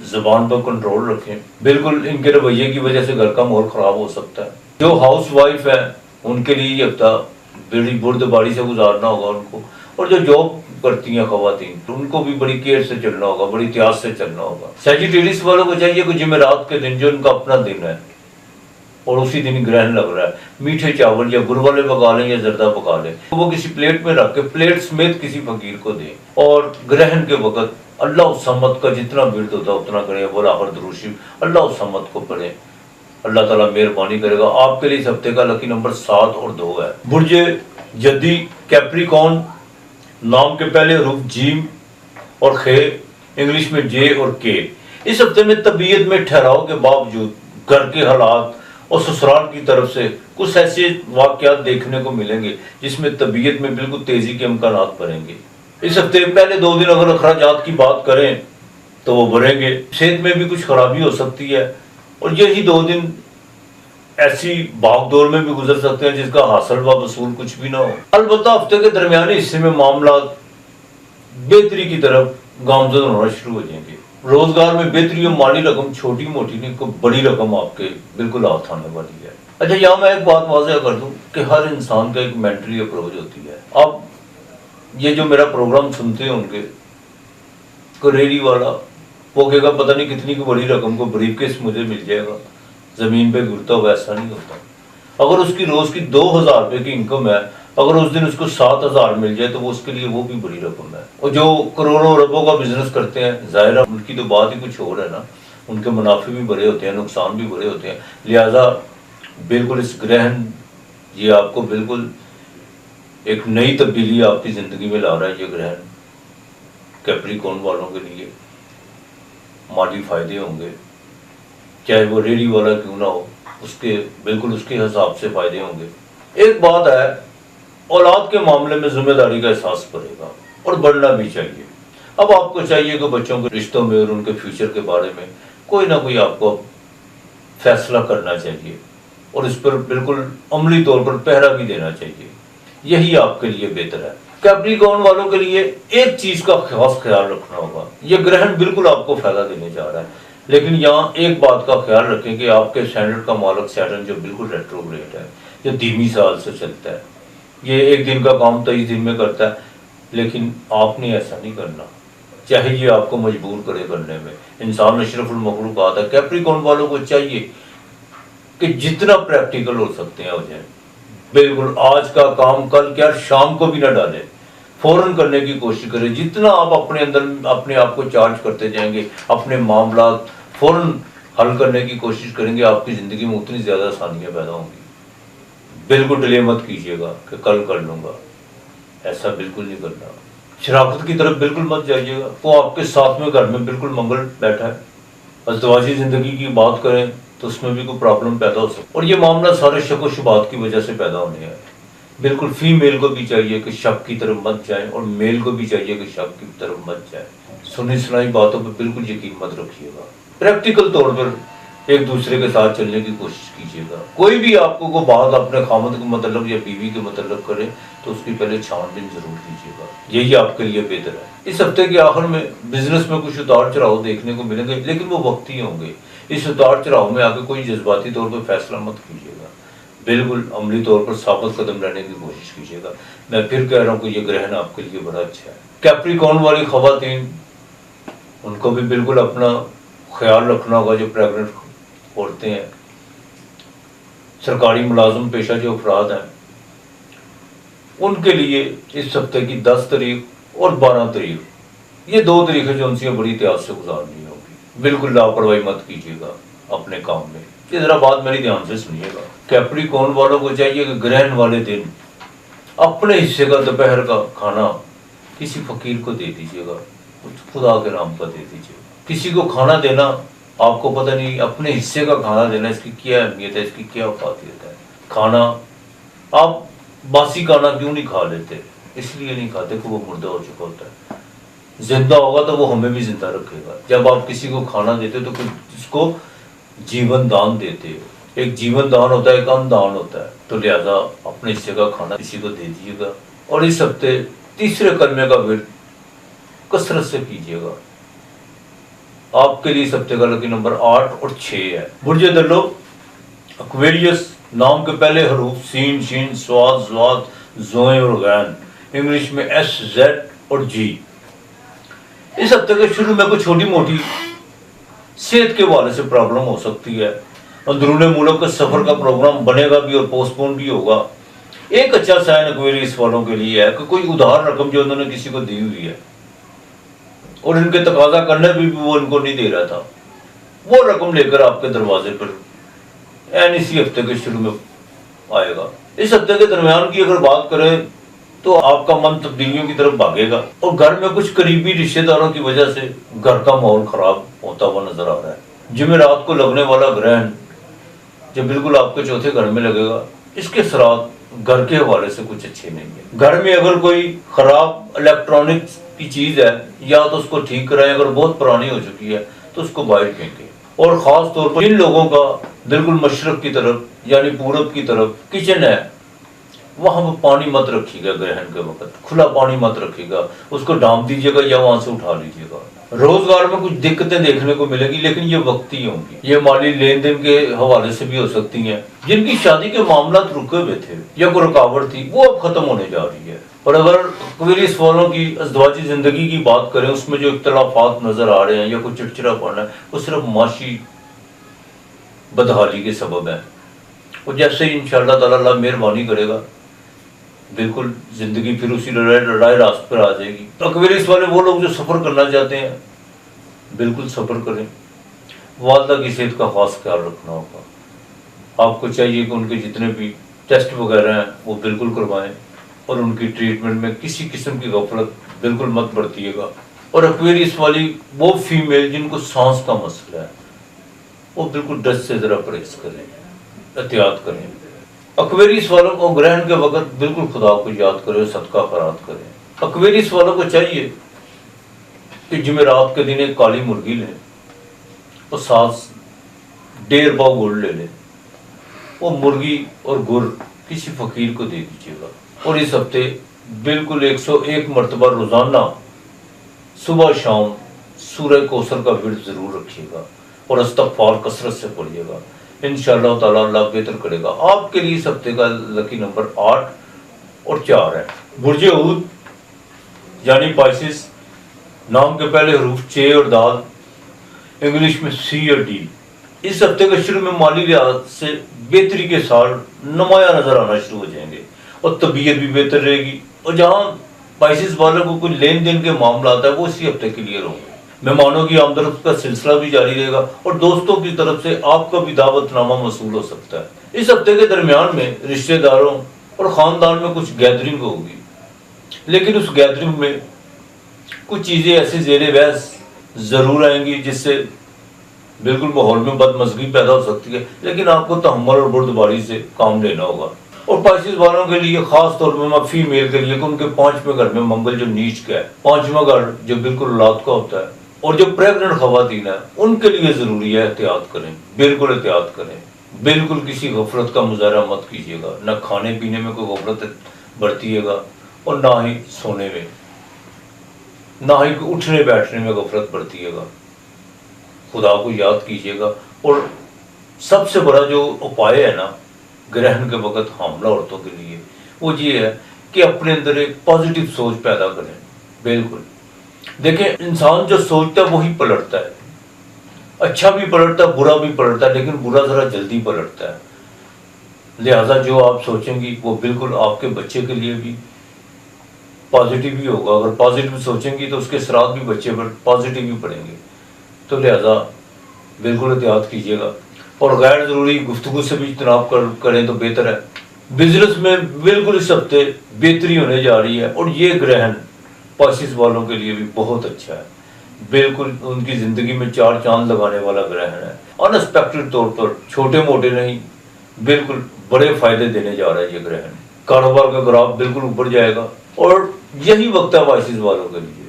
زبان پر کنٹرول رکھیں۔ بالکل ان کے رویے کی وجہ سے گھر کا ماحول خراب ہو سکتا ہے۔ جو ہاؤس وائف ہیں ان کے لیے یہ ہفتہ بڑی بردباری سے گزارنا ہوگا ان کو، اور جو جاب کرتی ہیں خواتین ان کو بھی بڑی کیئر سے چلنا ہوگا، بڑی احتیاط سے چلنا ہوگا۔ سیجیٹیریس والوں کو چاہیے کہ جمعرات کے دن جو ان کا اپنا دن ہے اور اسی دن گرہن لگ رہا ہے، میٹھے چاول یا گڑ والے پکا لیں یا زردہ پکا لیں، وہ کسی پلیٹ میں رکھ کے پلیٹ سمیت کسی فقیر کو دیں، اور گرہن کے وقت اللہ الصمد کا جتنا ورد ہوتا ہے اتنا کریں، وہ آخر درود شریف اللہ الصمد کو پڑھیں۔ اللہ تعالیٰ مہربانی کرے گا۔ آپ کے لیے اس ہفتے کا لکی نمبر 7 اور 2 ہے۔ برج جدی کیپریکون، نام کے پہلے حروف جیم اور خے، انگلش میں جے اور کے۔ اس ہفتے میں طبیعت میں ٹھہراؤ کے باوجود گھر کے حالات اور سسرال کی طرف سے کچھ ایسے واقعات دیکھنے کو ملیں گے جس میں طبیعت میں بالکل تیزی کے امکانات بڑھیں گے۔ اس ہفتے پہلے 2 دن اگر اخراجات کی بات کریں تو وہ بڑھیں گے، صحت میں بھی کچھ خرابی ہو سکتی ہے، اور یہی 2 دن ایسی بھاگ دوڑ میں بھی گزر سکتے ہیں جس کا حاصل و وصول کچھ بھی نہ ہو۔ البتہ ہفتے کے درمیانی حصے میں معاملات بہتری کی طرف گامزن ہونا شروع ہو جائیں گے۔ روزگار میں بہتری اور مالی رقم چھوٹی موٹی نہیں، کوئی بڑی رقم آپ کے بالکل ہاتھ آنے والی ہے۔ اچھا، یہاں میں ایک بات واضح کر دوں کہ ہر انسان کا ایک مینٹلی اپروچ ہوتی ہے۔ اب یہ جو میرا پروگرام سنتے ہیں ان کے ریڈی والا وہ کہے گا پتہ نہیں کتنی کی بڑی رقم کو بریف کیس مجھے مل جائے گا، زمین پہ گرتا ہوا، ایسا نہیں ہوتا۔ اگر اس کی روز کی 2000 روپے کی انکم ہے، اگر اس دن اس کو 7000 مل جائے تو وہ اس کے لیے وہ بھی بڑی رقم ہے۔ اور جو کروڑوں اربوں کا بزنس کرتے ہیں، ظاہر ہے ان کی تو بات ہی کچھ اور ہے نا، ان کے منافع بھی بڑے ہوتے ہیں، نقصان بھی بڑے ہوتے ہیں۔ لہٰذا بالکل اس گرہن یہ آپ کو بالکل ایک نئی تبدیلی آپ کی زندگی میں لا رہا ہے۔ یہ گرہن کیپریکون والوں کے لیے مالی فائدے ہوں گے، چاہے وہ ریڈی والا کیوں نہ ہو، اس کے بالکل اس کے حساب سے فائدے ہوں گے۔ ایک بات ہے، اولاد کے معاملے میں ذمہ داری کا احساس پڑے گا اور بڑھنا بھی چاہیے۔ اب آپ کو چاہیے کہ بچوں کے رشتوں میں اور ان کے فیوچر کے بارے میں کوئی نہ کوئی آپ کو فیصلہ کرنا چاہیے اور اس پر بالکل عملی طور پر پہرا بھی دینا چاہیے۔ یہی آپ کے لیے بہتر ہے۔ کیپریکون والوں کے لیے ایک چیز کا خاص خیال رکھنا ہوگا، یہ گرہن بالکل آپ کو فائدہ دینے جا رہا ہے، لیکن یہاں ایک بات کا خیال رکھیں کہ آپ کے اسٹینڈرڈ کا مالک سیٹرن جو بالکل ریٹروگریڈ ہے، جو دھیمی سال سے چلتا ہے، یہ ایک دن کا کام 23 دن میں کرتا ہے، لیکن آپ نے ایسا نہیں کرنا، چاہے یہ آپ کو مجبور کرے کرنے میں۔ انسان اشرف المخلوقات ہے۔ کیپریکون والوں کو چاہیے کہ جتنا پریکٹیکل ہو سکتے ہیں ہو جائیں، بالکل آج کا کام کل کیا شام کو بھی نہ ڈالیں، فوراً کرنے کی کوشش کریں۔ جتنا آپ اپنے اندر اپنے آپ کو چارج کرتے جائیں گے، اپنے معاملات فوراً حل کرنے کی کوشش کریں گے، آپ کی زندگی میں اتنی زیادہ آسانیاں پیدا ہوں گی۔ بالکل ڈیلے مت کیجیے گا کہ کل کر لوں گا، ایسا بالکل نہیں کرنا۔ شرافت کی طرف بالکل مت جائیے گا، وہ آپ کے ساتھ میں گھر میں بالکل منگل بیٹھا ہے۔ ازدواجی زندگی کی بات کریں تو اس میں بھی کوئی پرابلم پیدا ہو سکتی ہے، اور یہ معاملہ سارے شک و شبہات کی وجہ سے پیدا ہونے ہے۔ بالکل فیمیل کو بھی چاہیے کہ شک کی طرف مت جائیں، اور میل کو بھی چاہیے کہ شک کی طرف مت جائیں۔ سنی سنائی باتوں پہ بالکل یقین مت رکھیے گا، پریکٹیکل طور پر ایک دوسرے کے ساتھ چلنے کی کوشش کیجیے گا۔ کوئی بھی آپ کو بات اپنے خامد کے متعلق یا بیوی کے متعلق کرے تو اس کی پہلے چھان بین ضرور کیجیے گا، یہی آپ کے لیے بہتر ہے۔ اس ہفتے کے آخر میں بزنس میں کچھ اتار چڑھاؤ دیکھنے کو ملیں گے، لیکن وہ وقتی ہوں گے۔ اس اتار چڑھاؤ میں آگے کوئی جذباتی طور پر فیصلہ مت کیجیے گا، بالکل عملی طور پر ثابت قدم رہنے کی کوشش کیجیے گا۔ میں پھر کہہ رہا ہوں کہ یہ گرہن آپ کے لیے بڑا اچھا ہے۔ کیپریکارن والی خواتین، ان کو بھی بالکل اپنا خیال رکھنا ہوگا۔ جو پریگننٹ عورتیں ہیں، سرکاری ملازم پیشہ جو افراد ہیں، ان کے لیے اس ہفتے کی 10 تاریخ اور 12 تاریخ، یہ 2 تاریخیں جو ان سے بڑی احتیاط سے گزارنی ہوگی۔ بالکل لاپرواہی مت کیجیے گا اپنے کام میں۔ یہ ذرا بات میری دھیان سے سنیے گا۔ کیپریکارن والوں کو چاہیے کہ گرہن والے دن اپنے حصے کا دوپہر کا کھانا کسی فقیر کو دے دیجیے گا، خدا کے نام کا دے دیجیے گا۔ کسی کو کھانا دینا، آپ کو پتہ نہیں اپنے حصے کا کھانا دینا اس کی کیا اہمیت ہے، اس کی کیا افادیت ہے۔ کھانا آپ باسی کھانا کیوں نہیں کھا لیتے؟ اس لیے نہیں کھاتے کہ وہ مردہ ہو چکا ہوتا ہے۔ زندہ ہوگا تو وہ ہمیں بھی زندہ رکھے گا۔ جب آپ کسی کو کھانا دیتے تو اس کو جیون دان دیتے ہو۔ ایک جیون دان ہوتا ہے، ایک ان دان ہوتا ہے، تو لہذا اپنے حصے کا کھانا کسی کو دے دیجیے گا۔ اور اس ہفتے تیسرے کلمے کا ورد کثرت سے کیجیے گا۔ آپ کے لیے اس ہفتے کا لکی نمبر 8 اور 6 ہے۔ برج دلو ایکویریس، نام کے پہلے حروف سین، شین، سواد، زواد، زوئیں اور غین، انگلش میں ایس، زیڈ اور جی۔ اس ہفتے کے شروع میں کوئی چھوٹی موٹی صحت کے حوالے سے پرابلم ہو سکتی ہے۔ اندرون ملک کے سفر کا پروگرام بنے گا بھی اور پوسٹ پون بھی ہوگا۔ ایک اچھا سائن ایکویریس والوں کے لیے ہے کہ کوئی ادھار رقم جو انہوں نے کسی کو دی ہوئی ہے اور ان کے تقاضا کرنے بھی وہ ان کو نہیں دے رہا تھا، وہ رقم لے کر آپ کے دروازے پر اسی ہفتے کے شروع میں آئے گا۔ اس ہفتے کے درمیان کی اگر بات کریں تو آپ کا من تبدیلیوں کی طرف بھاگے گا، اور گھر میں کچھ قریبی رشتہ داروں کی وجہ سے گھر کا ماحول خراب ہوتا ہوا نظر آ رہا ہے۔ جمعرات کو لگنے والا گرہن جو بالکل آپ کے چوتھے گھر میں لگے گا، اس کے اثرات گھر کے حوالے سے کچھ اچھے نہیں ہیں۔ گھر میں اگر کوئی خراب الیکٹرانکس کی چیز ہے یا تو اس کو ٹھیک کرائیں، اگر بہت پرانی ہو چکی ہے تو اس کو باہر پھینکیں۔ اور خاص طور پر جن لوگوں کا بالکل مشرق کی طرف یعنی پورب کی طرف کچن ہے، وہاں وہ پانی مت رکھیے گا، گرہن کے وقت کھلا پانی مت رکھیے گا، اس کو ڈھانپ دیجیے گا یا وہاں سے اٹھا لیجیے گا۔ روزگار میں کچھ دقتیں دیکھنے کو ملے گی، لیکن یہ وقتی ہوں گی۔ یہ مالی لین دین کے حوالے سے بھی ہو سکتی ہیں۔ جن کی شادی کے معاملات رکے ہوئے تھے یا کوئی رکاوٹ تھی، وہ اب ختم ہونے جا رہی ہے۔ اور اگر ایکویریس والوں کی ازدواجی زندگی کی بات کریں، اس میں جو اختلافات نظر آ رہے ہیں یا کوئی چڑچڑا پڑنا ہے، وہ صرف معاشی بدحالی کے سبب ہے۔ اور جیسے ہی انشاءاللہ تعالیٰ اللہ مہربانی کرے گا، بالکل زندگی پھر اسی لڑائی راست پر آ جائے گی۔ ایکویریس والے وہ لوگ جو سفر کرنا چاہتے ہیں، بالکل سفر کریں۔ والدہ کی صحت کا خاص خیال رکھنا ہوگا۔ آپ کو چاہیے کہ ان کے جتنے بھی ٹیسٹ وغیرہ ہیں وہ بالکل کروائیں، اور ان کی ٹریٹمنٹ میں کسی قسم کی غفلت بالکل مت برتیے گا۔ اور ایکویریس والی وہ فیمیل جن کو سانس کا مسئلہ ہے، وہ بالکل ڈس سے ذرا پرہیز کریں، احتیاط کریں۔ ایکویریس والوں کو گرہن کے وقت بالکل خدا کو یاد کریں، صدقہ خیرات کریں۔ ایکویریس والوں کو چاہیے کہ جمعرات کے دن ایک کالی مرغی لیں اور 1.5 پاؤ گڑ لے لیں، وہ مرغی اور گڑ کسی فقیر کو دے دیجیے گا۔ اور اس ہفتے بالکل 101 مرتبہ روزانہ صبح شام سورہ کوثر کا ورد ضرور رکھیے گا، اور استغفار کثرت سے پڑھیے گا۔ انشاءاللہ تعالیٰ اللہ بہتر کرے گا۔ آپ کے لیے اس ہفتے کا لکی نمبر 8 اور 4 ہے۔ برج اود یعنی پائسس، نام کے پہلے حروف چ اور دال، انگلش میں سی اور ڈی۔ اس ہفتے کے شروع میں مالی لحاظ سے بہتری کے ساتھ نمایاں نظر آنا شروع ہو جائیں گے، اور طبیعت بھی بہتر رہے گی۔ اور جہاں پائسس والوں کو کوئی لین دین کے معاملات ہیں، وہ اسی ہفتے کلیئر ہوں گے۔ مہمانوں کی آمد و رفت کا سلسلہ بھی جاری رہے گا، اور دوستوں کی طرف سے آپ کا بھی دعوت نامہ موصول ہو سکتا ہے۔ اس ہفتے کے درمیان میں رشتہ داروں اور خاندان میں کچھ گیدرنگ ہوگی، لیکن اس گیدرنگ میں کچھ چیزیں ایسی زیر بحث ضرور آئیں گی جس سے بالکل ماحول میں بدمزگی پیدا ہو سکتی ہے، لیکن آپ کو تحمل اور بردباری سے کام لینا ہوگا۔ اور پائسیز والوں کے لیے خاص طور پہ میں فیمیل کے لیے کہ ان کے 5ویں گھر میں منگل جو نیچ کا ہے، 5واں گھر جو بالکل اولاد کا ہوتا ہے، اور جو پریگننٹ خواتین ہیں ان کے لیے ضروری ہے احتیاط کریں، بالکل احتیاط کریں، بالکل کسی غفلت کا مظاہرہ مت کیجیے گا، نہ کھانے پینے میں کوئی غفلت برتیے گا اور نہ ہی سونے میں، نہ ہی اٹھنے بیٹھنے میں غفلت برتیے گا۔ خدا کو یاد کیجیے گا۔ اور سب سے بڑا جو اپائے ہے نا گرہن کے وقت حاملہ عورتوں کے لیے، وہ یہ ہے کہ اپنے اندر ایک پازیٹیو سوچ پیدا کریں۔ بالکل دیکھیں، انسان جو سوچتا ہے وہی پلٹتا ہے، اچھا بھی پلٹتا ہے، برا بھی پلٹتا ہے، لیکن برا ذرا جلدی پلٹتا ہے۔ لہٰذا جو آپ سوچیں گی وہ بالکل آپ کے بچے کے لیے بھی پازیٹیو ہی ہوگا۔ اگر پازیٹیو سوچیں گی تو اس کے اثرات بھی بچے پر پازیٹیو ہی پڑیں گے۔ تو لہٰذا بالکل احتیاط کیجیے گا، اور غیر ضروری گفتگو سے بھی اجتناب کریں تو بہتر ہے۔ بزنس میں بالکل اس ہفتے بہتری ہونے جا رہی ہے، اور یہ گرہن پائسیز والوں کے لیے بھی بہت اچھا ہے، بالکل ان کی زندگی میں 4 چاند لگانے والا گرہن ہے۔ انسپیکٹڈ طور پر، چھوٹے موٹے نہیں، بالکل بڑے فائدے دینے جا رہا ہے یہ گرہن۔ کاروبار کا گراف بالکل اوپر جائے گا، اور یہی وقت ہے پائسیز والوں کے لیے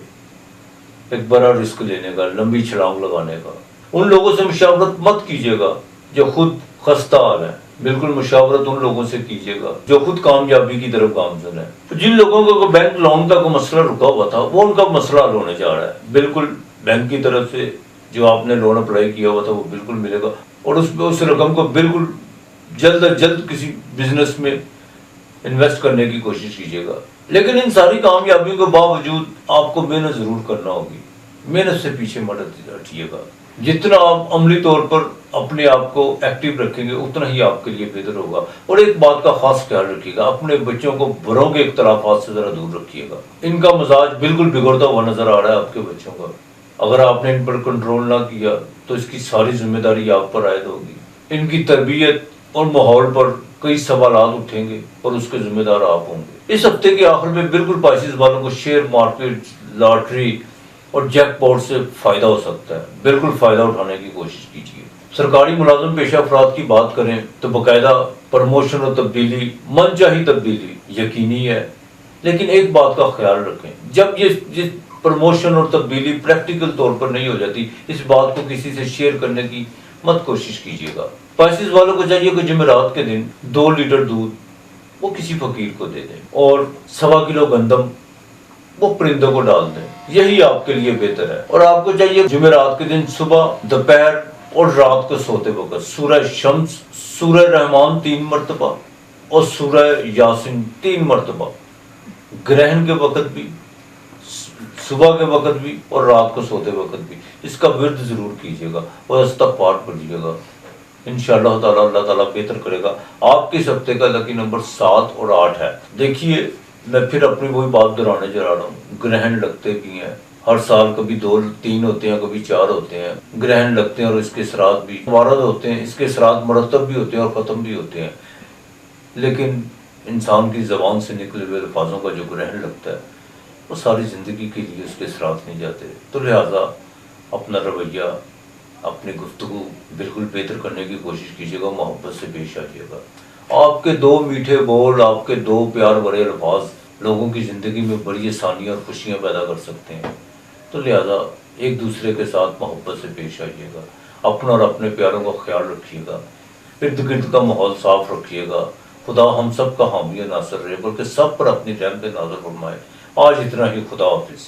ایک بڑا رسک لینے کا، لمبی چھلانگ لگانے کا۔ ان لوگوں سے مشاورت مت کیجیے گا جو خود خستہ حال ہیں، بالکل مشاورت ان لوگوں سے کیجیے گا جو خود کامیابی کی طرف گامزن ہے۔ جن لوگوں کو بینک لون کا کوئی مسئلہ رکا ہوا تھا، وہ ان کا مسئلہ حل ہونے جا رہا ہے، بالکل بینک کی طرف سے جو آپ نے لون اپلائی کیا ہوا تھا وہ بالکل ملے گا، اور اس رقم کو بالکل جلد از جلد کسی بزنس میں انویسٹ کرنے کی کوشش کیجیے گا۔ لیکن ان ساری کامیابیوں کے باوجود آپ کو محنت ضرور کرنا ہوگی، محنت سے پیچھے مت ہٹیے گا۔ جتنا آپ عملی طور پر اپنے آپ کو ایکٹیو رکھیں گے اتنا ہی آپ کے لیے بہتر ہوگا۔ اور ایک بات کا خاص خیال رکھیے گا، اپنے بچوں کو بڑوں کے اختلافات سے ذرا دور رکھیے گا۔ ان کا مزاج بالکل بگڑتا ہوا نظر آ رہا ہے آپ کے بچوں کا، اگر آپ نے ان پر کنٹرول نہ کیا تو اس کی ساری ذمہ داری آپ پر عائد ہوگی۔ ان کی تربیت اور ماحول پر کئی سوالات اٹھیں گے اور اس کے ذمہ دار آپ ہوں گے۔ اس ہفتے کے آخر میں بالکل پائسیز والوں کو شیئر مارکیٹ، لاٹری اور جیک پاٹ سے فائدہ ہو سکتا ہے، بالکل فائدہ اٹھانے کی کوشش کیجیے۔ سرکاری ملازم پیشہ افراد کی بات کریں تو باقاعدہ پروموشن اور تبدیلی، من چاہی تبدیلی یقینی ہے، لیکن ایک بات کا خیال رکھیں، جب یہ پروموشن اور تبدیلی پریکٹیکل طور پر نہیں ہو جاتی، اس بات کو کسی سے شیئر کرنے کی مت کوشش کیجیے گا۔ پائسیز والوں کو چاہیے کہ جمعرات کے دن 2 لیٹر دودھ وہ کسی فقیر کو دے دیں، اور 1.25 کلو گندم وہ پرندوں کو ڈال دیں، یہی آپ کے لیے بہتر ہے۔ اور آپ کو چاہیے جمعرات کے دن صبح، دوپہر اور رات کو سوتے وقت سورہ شمس، سورہ رحمان 3 مرتبہ اور سورہ یاسین 3 مرتبہ، گرہن کے وقت بھی، صبح کے وقت بھی اور رات کو سوتے وقت بھی اس کا ورد ضرور کیجیے گا اور استغفار پڑھیے گا۔ انشاءاللہ تعالی اللہ تعالیٰ بہتر کرے گا۔ آپ کے اس ہفتے کا لکی نمبر 7 اور 8 ہے۔ دیکھیے، میں پھر اپنی وہی بات دہرانے جا رہا ہوں، گرہن لگتے بھی ہیں ہر سال، کبھی 2 3 ہوتے ہیں، کبھی 4 ہوتے ہیں، گرہن لگتے ہیں اور اس کے اثرات بھی وارد ہوتے ہیں، اس کے اثرات مرتب بھی ہوتے ہیں اور ختم بھی ہوتے ہیں، لیکن انسان کی زبان سے نکلے ہوئے الفاظوں کا جو گرہن لگتا ہے وہ ساری زندگی کے لیے اس کے اثرات نہیں جاتے۔ تو لہٰذا اپنا رویہ، اپنی گفتگو بالکل بہتر کرنے کی کوشش کیجیے گا، محبت سے پیش آئیے گا۔ آپ کے 2 میٹھے بول، آپ کے 2 پیار بھرے الفاظ لوگوں کی زندگی میں بڑی آسانیاں اور خوشیاں پیدا کر سکتے ہیں۔ تو لہٰذا ایک دوسرے کے ساتھ محبت سے پیش آئیے گا، اپنا اور اپنے پیاروں کا خیال رکھیے گا، ارد گرد کا ماحول صاف رکھیے گا۔ خدا ہم سب کا حامی و ناصر رہے، بلکہ سب پر اپنی رحمت نازل فرمائے۔ آج اتنا ہی، خدا حافظ۔